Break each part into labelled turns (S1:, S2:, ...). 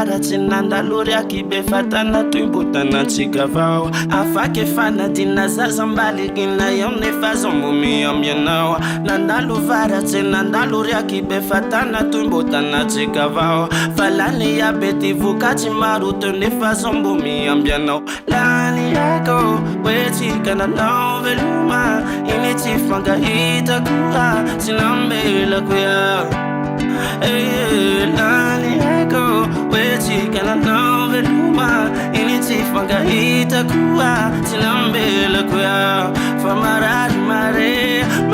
S1: varatsy nandalory akibe fatana toimbotana tsikavao afaky fanadina zazambalikina eo nefa zao mbo miamby anao nandalo varatsy nandalory akibe fatana toimbotana tsikavao falany aby ty vokatsy maroto nefa zao mbo miamby anao lany ako oetsika nanao veloma iny tsy fangahitako tsy nambelako ya lany ako oetsika nanao veloma iny tsy fangahitako tsy nambelako ya fa marary mare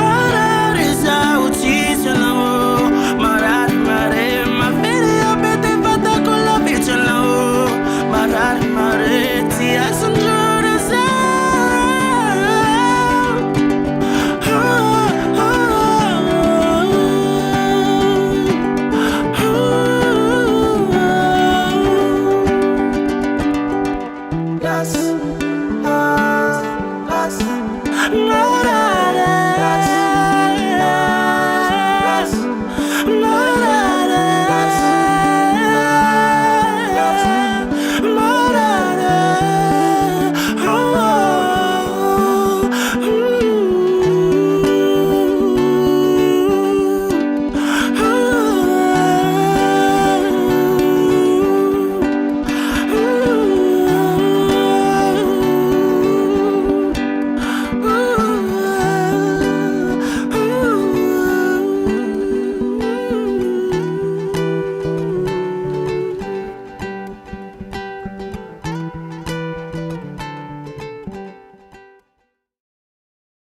S1: marary zaho tsisy anao marary mare mafery aby ty vatako lavitsy anao marary mare tsy asandrora zaho